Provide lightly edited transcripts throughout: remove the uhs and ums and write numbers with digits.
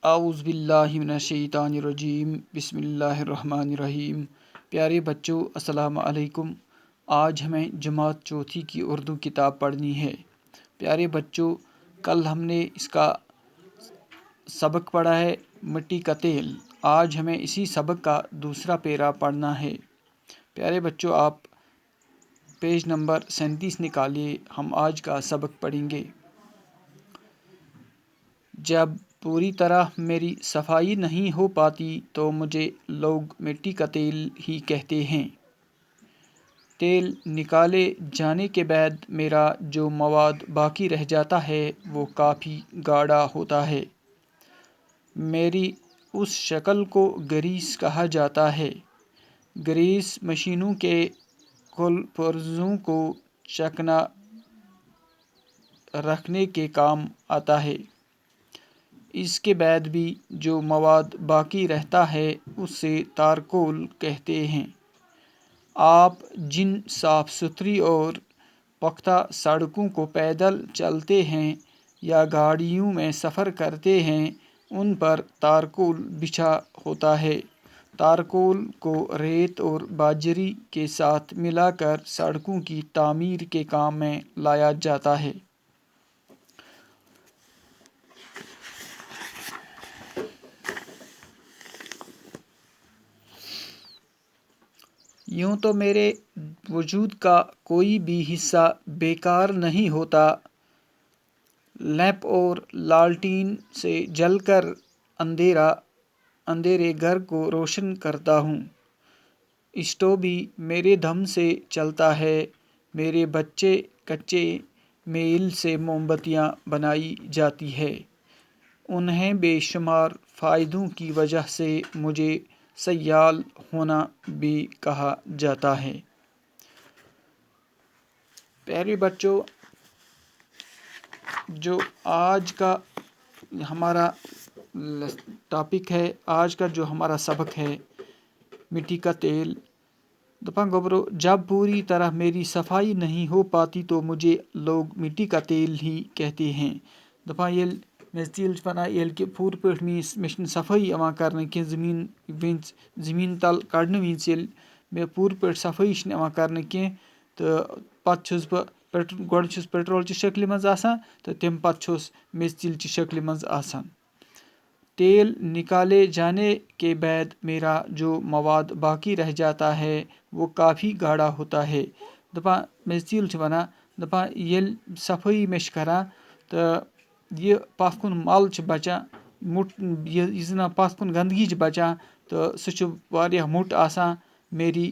اعوذ باللہ من الشیطان الرجیم بسم اللہ الرحمن الرحیم۔ پیارے بچوں السلام علیکم۔ آج ہمیں جماعت چوتھی کی اردو کتاب پڑھنی ہے۔ پیارے بچوں، کل ہم نے اس کا سبق پڑھا ہے مٹی کا تیل۔ آج ہمیں اسی سبق کا دوسرا پیرا پڑھنا ہے۔ پیارے بچوں، آپ پیج نمبر 37 نکالیے، ہم آج کا سبق پڑھیں گے۔ جب پوری طرح میری صفائی نہیں ہو پاتی تو مجھے لوگ مٹی کا تیل ہی کہتے ہیں۔ تیل نکالے جانے کے بعد میرا جو مواد باقی رہ جاتا ہے وہ کافی گاڑھا ہوتا ہے۔ میری اس شکل کو گریس کہا جاتا ہے۔ گریس مشینوں کے کل پرزوں کو چکنا رکھنے کے کام آتا ہے۔ اس کے بعد بھی جو مواد باقی رہتا ہے اسے تارکول کہتے ہیں۔ آپ جن صاف ستھری اور پختہ سڑکوں کو پیدل چلتے ہیں یا گاڑیوں میں سفر کرتے ہیں ان پر تارکول بچھا ہوتا ہے۔ تارکول کو ریت اور باجری کے ساتھ ملا کر سڑکوں کی تعمیر کے کام میں لایا جاتا ہے۔ یوں تو میرے وجود کا کوئی بھی حصہ بیکار نہیں ہوتا۔ لیمپ اور لالٹین سے جل کر اندھیرے گھر کو روشن کرتا ہوں۔ اسٹو بھی میرے دم سے چلتا ہے۔ میرے بچے کچے میل سے موم بتیاں بنائی جاتی ہے۔ انہیں بے شمار فائدوں کی وجہ سے مجھے سیال ہونا بھی کہا جاتا ہے۔ پیارے بچوں، جو آج کا ہمارا ٹاپک ہے، آج کا جو ہمارا سبق ہے مٹی کا تیل، دپان گوبرو جب پوری طرح میری صفائی نہیں ہو پاتی تو مجھے لوگ مٹی کا تیل ہی کہتے ہیں۔ دپان یل میں تیل بنان یل کہ پور پٲٹھۍ میں صفائی یوان کرنے کہ زمین تل کڑنے وز یل میں پور پٲٹھۍ صفائی یوان کرنے کی تو پتہ چھس بہ گۄڈٕ چھس پیٹرول چہ شکلہِ منٛز آسان تو تمہِ پتہٕ چھس میٚژ تیٖل چہ شکلہِ منٛز آسان۔ تیل نکالے جانے کے بعد میرا جو مواد باقی رہ جاتا ہے وہ کافی گاڑھا ہوتا ہے۔ دپان میٚژ تیٖل چھِ ونان دپان ییٚلہِ صفٲیی مےٚ چھِ کران تہٕ یہ پتھ کُن مل چھِ بچان یہ زن پتھ کُن گندگی چھِ بچان تو سُہ چھُ واریاہ موٚٹ آسان۔ میری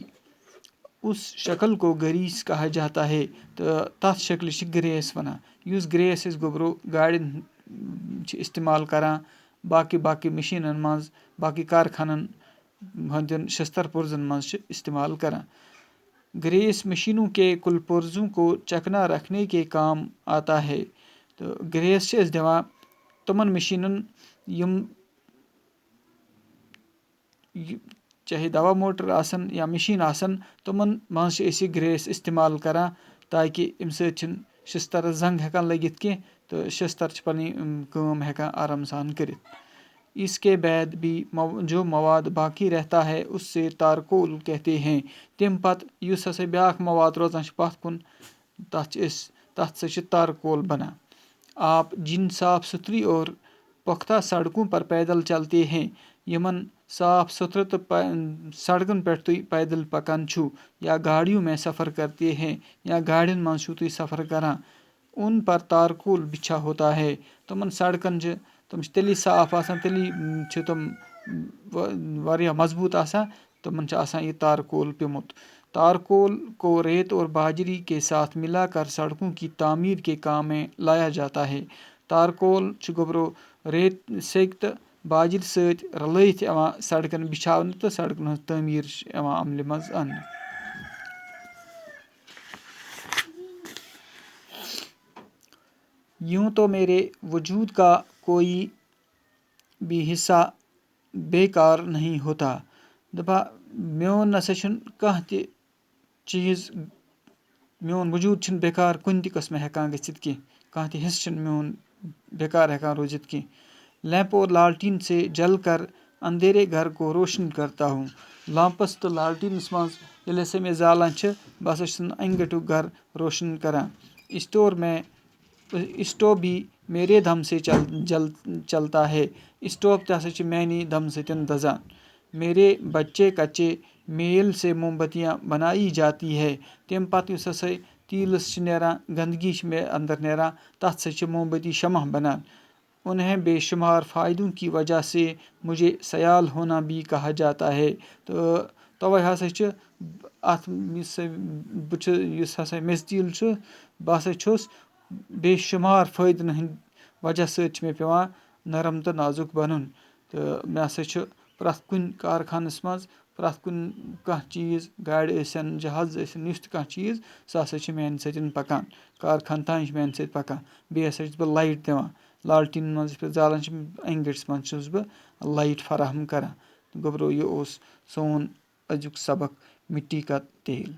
اس شکل کو گریس کہا جاتا ہے تو تتھ شکلہِ چھِ گریس ونان۔ یُس گریس أسۍ گوبرو گاڑٮ۪ن چھِ استعمال کران، باقی مشیٖنن منٛز، باقی کارخانن ہندین شستر پرزن منٛز چھِ استعمال کران۔ گریس مشینوں کے کل پرزوں کو چکنا رکھنے کے کام آتا ہے۔ تو گریس چھِ أسۍ دِوان تمن مشیٖنن یم چاہے دوا موٹر آسن یا مشین آسن تمن منٛز چھِ أسۍ یہِ گریس استعمال کران تاکہ امہِ سۭتۍ چھِنہٕ شسترس زنگ ہیکان لگِتھ کینٛہہ تو شستر چھِ پنٕنۍ کٲم ہیکان آرام سان کٔرِتھ۔ اس کے بعد بھی جو مواد باقی رہتا ہے اس سے تارکول کہتے ہیں۔ تم پتہٕ یُس ہسا بیاکھ مواد روزان چھُ پتھ کُن تتھ سۭتۍ چھِ تارکول بنان۔ آپ جن صاف ستھری اور پختہ سڑکوں پر پیدل چلتے ہیں، یمن صاف ستھرٕ تہٕ سڑکن پٮ۪ٹھ تُہۍ پیدل پکان چھُو یا گاڑیوں میں سفر کرتے ہیں یا گاڑین منٛز چھُو تُہۍ سفر کران ان پر تارکول بچھا ہوتا ہے۔ تمن سڑکن چھِ تم چھِ تیلی صاف آسان، تیلی چھِ تم واریاہ مضبوط آسان، تمن چھِ آسان یہ تارکول پیومُت۔ تارکول کو ریت اور باجری کے ساتھ ملا کر سڑکوں کی تعمیر کے کام میں لایا جاتا ہے۔ تارکول چھُ گوبرو ریت سیٚکہِ تہٕ باجرِ سۭتۍ رلٲیِتھ یوان سڑکن بچھاونہٕ تہٕ سڑکن ہٕنٛز تعمیٖر چھِ یوان عملہِ منٛز اننہٕ۔ یوں تو میرے وجود کا کوئی بھی حصہ بیکار نہیں ہوتا۔ دپان میون نسا چھُنہٕ کانٛہہ تہِ چیٖز، میون وجود چھُنہٕ بیکار کُنہِ تہِ قٕسمہٕ ہیکان گٔژھِتھ کینٛہہ، کانٛہہ تہِ حصہٕ چھُنہٕ میون بیکار ہیکان روٗزِتھ کینٛہہ۔ लैंप और लालटीन से जलकर अंधेरे घर को रोशन करता हूँ. लैंपस तो लालटीनस मज येले हसा मे जालान छ बह हसा छुस अंगेटुक घर रोशन करान. स्टोव भी मेरे दम से चलता है. स्टोव ते हसा छ मैनी दम सतन दजान. मेरे बच्चे कच्चे मेल से मोमबत्तियाँ बनाई जाती है. तम पत युस हसा تیٖلس چھِ نیران گنٛدگی چھِ مےٚ اندر نیران تتھ سۭتۍ چھِ مومبتی شمع بنان. انہیں بے شمار فائدوں کی وجہ سے مجھے سیال ہونا بھی کہا جاتا ہے. تہٕ توے ہسا چھِ اتھ یُس ہسا میٚژ تیٖل چھُ بہٕ ہسا چھُس بے شُمار فٲیدن ہٕنٛدۍ وجہ سۭتۍ چھِ مےٚ پیٚوان نرم تہٕ نازُک بنُن. تہٕ مےٚ ہسا چھُ پرٛٮ۪تھ کُنہِ کارخانس منٛز پرٛٮ۪تھ کُنہِ کانٛہہ چیٖز گاڑِ ٲسِن جہاز ٲسِن یُس تہِ کانٛہہ چیٖز سُہ ہسا چھُ میانہِ سۭتۍ پکان. کارخان تانۍ چھُ میانہِ سۭتۍ پکان. بیٚیہِ ہسا چھُس بہٕ لایٹ دِوان. لالٹیٖن منٛز یُس بہٕ زالان چھِ انگٔٹس منٛز چھُس بہٕ لایٹ فراہم کران. گوٚبروٗ یہِ اوس سون أزیُک سبق مٹی کا تیل.